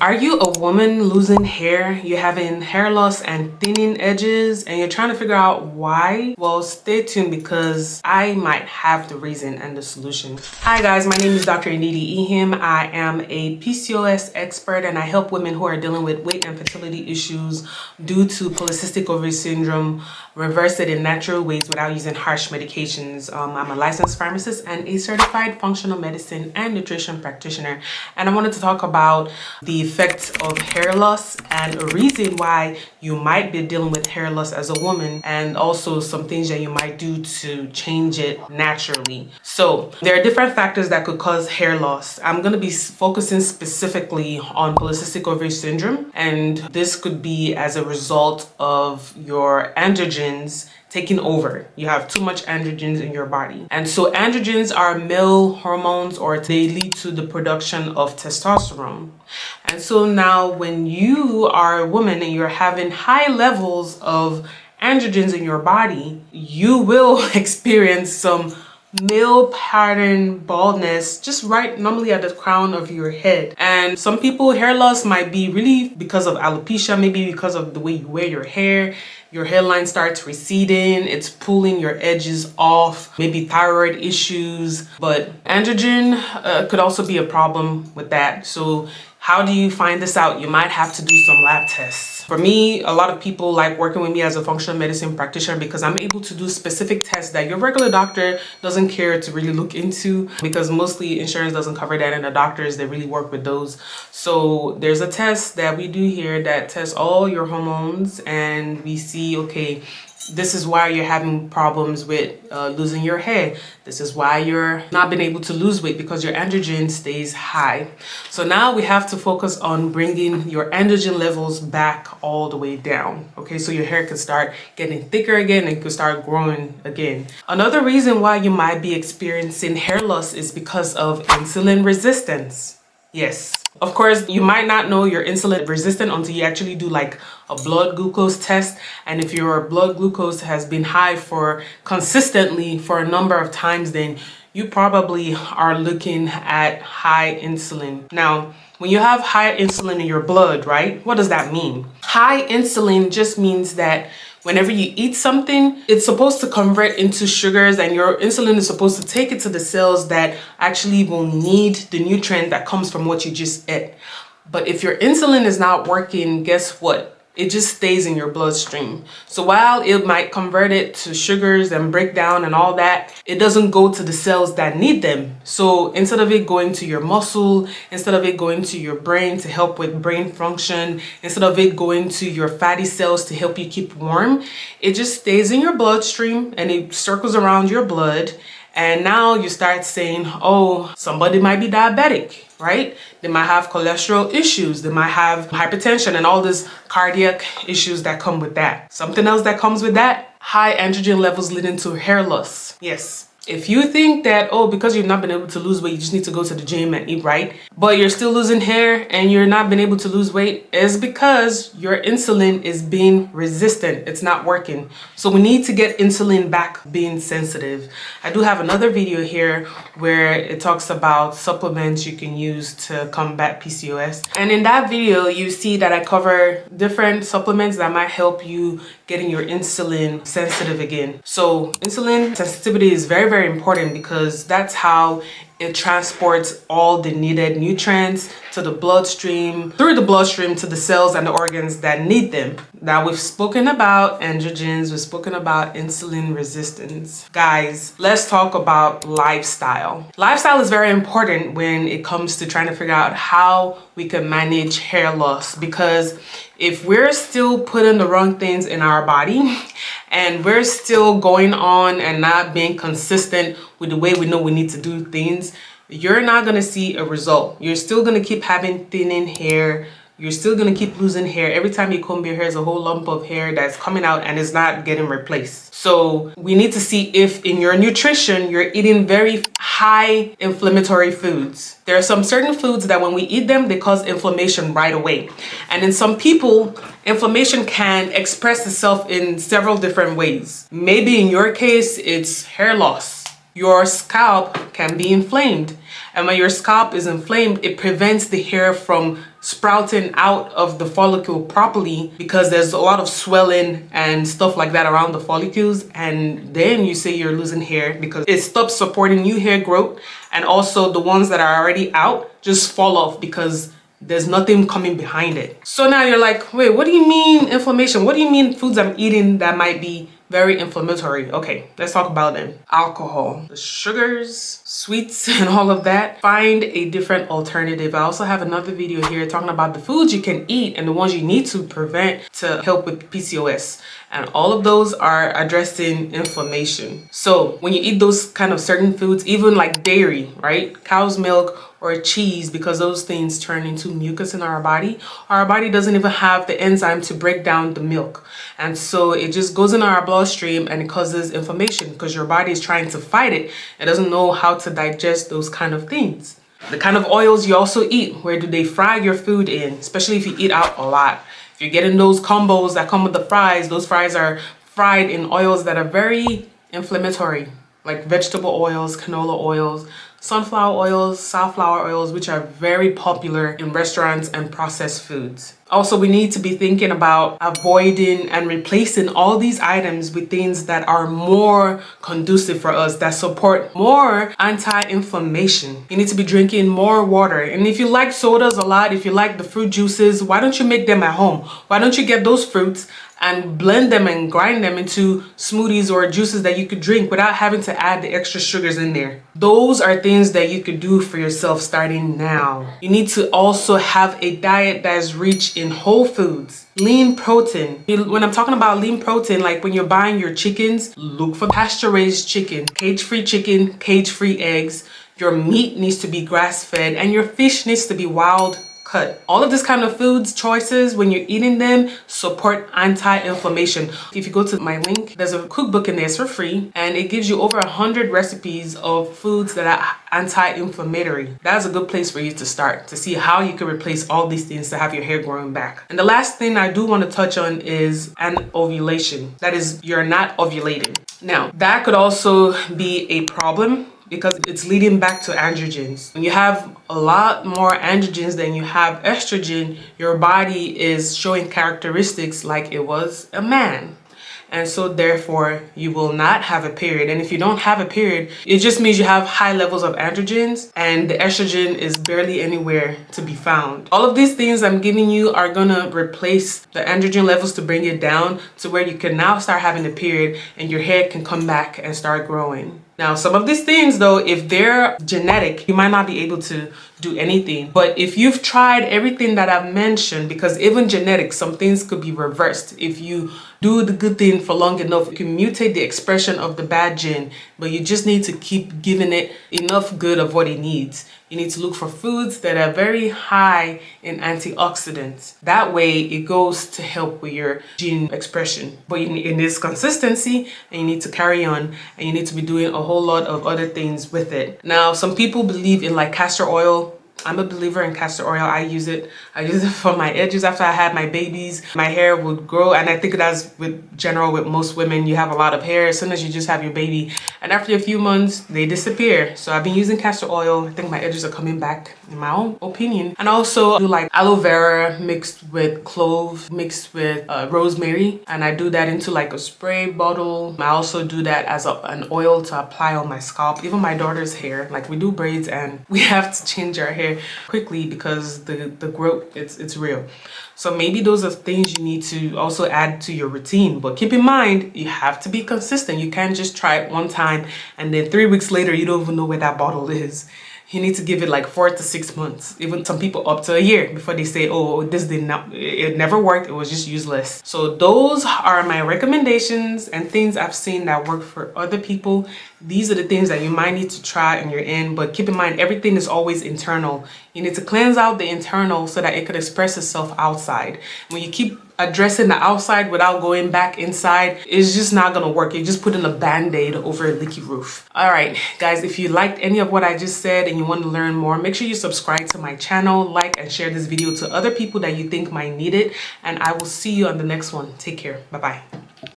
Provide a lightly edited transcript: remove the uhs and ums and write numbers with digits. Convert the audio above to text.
Are you a woman losing hair? You're having hair loss and thinning edges and you're trying to figure out why? Well, stay tuned because I might have the reason and the solution. Hi guys, my name is Dr. Ndidi Ihim. I am a PCOS expert and I help women who are dealing with weight and fertility issues due to polycystic ovary syndrome reverse it in natural ways without using harsh medications. I'm a licensed pharmacist and a certified functional medicine and nutrition practitioner. And I wanted to talk about the effects of hair loss and a reason why you might be dealing with hair loss as a woman, and also some things that you might do to change it naturally. So there are different factors that could cause hair loss. I'm going to be focusing specifically on polycystic ovary syndrome, and this could be as a result of your androgens taking over. You have too much androgens in your body. And so androgens are male hormones, or they lead to the production of testosterone. And so now when you are a woman and you're having high levels of androgens in your body, you will experience some male pattern baldness just right normally at the crown of your head. And some people, hair loss might be really because of alopecia, maybe because of the way you wear your hair. Your hairline starts receding, it's pulling your edges off, maybe thyroid issues, but androgen could also be a problem with that. So how do you find this out? You might have to do some lab tests. For me, a lot of people like working with me as a functional medicine practitioner because I'm able to do specific tests that your regular doctor doesn't care to really look into, because mostly insurance doesn't cover that and the doctors, they really work with those. So there's a test that we do here that tests all your hormones, and we see, okay, this is why you're having problems with losing your hair. This is why you're not been able to lose weight, because your androgen stays high. So now we have to focus on bringing your androgen levels back all the way down. Okay, so your hair can start getting thicker again and can start growing again. Another reason why you might be experiencing hair loss is because of insulin resistance. Yes. Of course, you might not know you're insulin resistant until you actually do like a blood glucose test. And if your blood glucose has been high for consistently for a number of times, then you probably are looking at high insulin. Now, when you have high insulin in your blood, right? What does that mean? High insulin just means that whenever you eat something, it's supposed to convert into sugars, and your insulin is supposed to take it to the cells that actually will need the nutrient that comes from what you just ate. But if your insulin is not working, guess what? It just stays in your bloodstream. So while it might convert it to sugars and break down and all that, it doesn't go to the cells that need them. So instead of it going to your muscle, instead of it going to your brain to help with brain function, instead of it going to your fatty cells to help you keep warm, it just stays in your bloodstream and it circles around your blood. And now you start saying, oh, somebody might be diabetic, right? They might have cholesterol issues. They might have hypertension and all these cardiac issues that come with that. Something else that comes with that, high androgen levels leading to hair loss. Yes. If you think that, oh, because you've not been able to lose weight, you just need to go to the gym and eat right, but you're still losing hair and you're not been able to lose weight, is because your insulin is being resistant. It's not working. So we need to get insulin back being sensitive. I do have another video here where it talks about supplements you can use to combat PCOS. And in that video, you see that I cover different supplements that might help you getting your insulin sensitive again. So insulin sensitivity is very, very important, because that's how it transports all the needed nutrients to the bloodstream, through the bloodstream to the cells and the organs that need them. Now we've spoken about androgens, we've spoken about insulin resistance. Guys, let's talk about lifestyle. Lifestyle is very important when it comes to trying to figure out how we can manage hair loss, because if we're still putting the wrong things in our body and we're still going on and not being consistent with the way we know we need to do things, you're not going to see a result. You're still going to keep having thinning hair. You're still going to keep losing hair. Every time you comb your hair, there's a whole lump of hair that's coming out and is not getting replaced. So we need to see if in your nutrition, you're eating very high inflammatory foods. There are some certain foods that when we eat them, they cause inflammation right away. And in some people, inflammation can express itself in several different ways. Maybe in your case, it's hair loss. Your scalp can be inflamed. And when your scalp is inflamed, it prevents the hair from sprouting out of the follicle properly, because there's a lot of swelling and stuff like that around the follicles, and then you say you're losing hair because it stops supporting new hair growth, and also the ones that are already out just fall off because there's nothing coming behind it. So now you're like, wait, what do you mean inflammation? What do you mean foods I'm eating that might be very inflammatory? Okay, let's talk about them. Alcohol, the sugars, sweets, and all of that. Find a different alternative. I also have another video here talking about the foods you can eat and the ones you need to prevent to help with PCOS. And all of those are addressing inflammation. So when you eat those kind of certain foods, even like dairy, right? Cow's milk or cheese, because those things turn into mucus in our body doesn't even have the enzyme to break down the milk. And so it just goes in our bloodstream and it causes inflammation because your body is trying to fight it. It doesn't know how to digest those kind of things. The kind of oils you also eat, where do they fry your food in? Especially if you eat out a lot. If you're getting those combos that come with the fries, those fries are fried in oils that are very inflammatory, like vegetable oils, canola oils, sunflower oils, safflower oils, which are very popular in restaurants and processed foods. Also, we need to be thinking about avoiding and replacing all these items with things that are more conducive for us, that support more anti-inflammation. You need to be drinking more water. And if you like sodas a lot, if you like the fruit juices, why don't you make them at home? Why don't you get those fruits and blend them and grind them into smoothies or juices that you could drink without having to add the extra sugars in there? Those are things that you could do for yourself starting now. You need to also have a diet that is rich in whole foods. Lean protein. When I'm talking about lean protein, like when you're buying your chickens, look for pasture-raised chicken, cage-free eggs. Your meat needs to be grass-fed, and your fish needs to be wild cut. All of this kind of foods choices, when you're eating them, support anti-inflammation. If you go to my link, there's a cookbook in there. It's for free, and it gives you over 100 recipes of foods that are anti-inflammatory. That's a good place for you to start to see how you can replace all these things to have your hair growing back. And the last thing I do want to touch on is an ovulation. That is, you're not ovulating. Now, that could also be a problem because it's leading back to androgens. When you have a lot more androgens than you have estrogen, your body is showing characteristics like it was a man. And so therefore you will not have a period. And if you don't have a period, it just means you have high levels of androgens and the estrogen is barely anywhere to be found. All of these things I'm giving you are gonna replace the androgen levels to bring it down to where you can now start having a period and your hair can come back and start growing. Now, some of these things though, if they're genetic, you might not be able to do anything. But if you've tried everything that I've mentioned, because even genetics, some things could be reversed. If you do the good thing for long enough, you can mutate the expression of the bad gene, but you just need to keep giving it enough good of what it needs. You need to look for foods that are very high in antioxidants. That way it goes to help with your gene expression. But you need this consistency, and you need to carry on, and you need to be doing a whole lot of other things with it. Now, some people believe in like castor oil. I'm a believer in castor oil. I use it for my edges after I had my babies. My hair would grow, and I think that's with most women. You have a lot of hair as soon as you just have your baby, and after a few months they disappear. So I've been using castor oil. I think my edges are coming back, in my own opinion. And also do like aloe vera mixed with clove, mixed with rosemary, and I do that into like a spray bottle. I also do that as an oil to apply on my scalp. Even my daughter's hair, like we do braids and we have to change our hair quickly because the growth, it's real. So maybe those are things you need to also add to your routine. But keep in mind, you have to be consistent. You can't just try it one time and then 3 weeks later you don't even know where that bottle is. You need to give it like 4 to 6 months, even some people up to a year before they say, oh, this did not, it never worked, it was just useless. So those are my recommendations and things I've seen that work for other people. These are the things that you might need to try on your end, but keep in mind, everything is always internal. You need to cleanse out the internal so that it could express itself outside. When you keep addressing the outside without going back inside, it's just not gonna work. You're just putting a band-aid over a leaky roof. All right, guys, if you liked any of what I just said and you want to learn more, make sure you subscribe to my channel, like and share this video to other people that you think might need it, and I will see you on the next one. Take care. Bye-bye.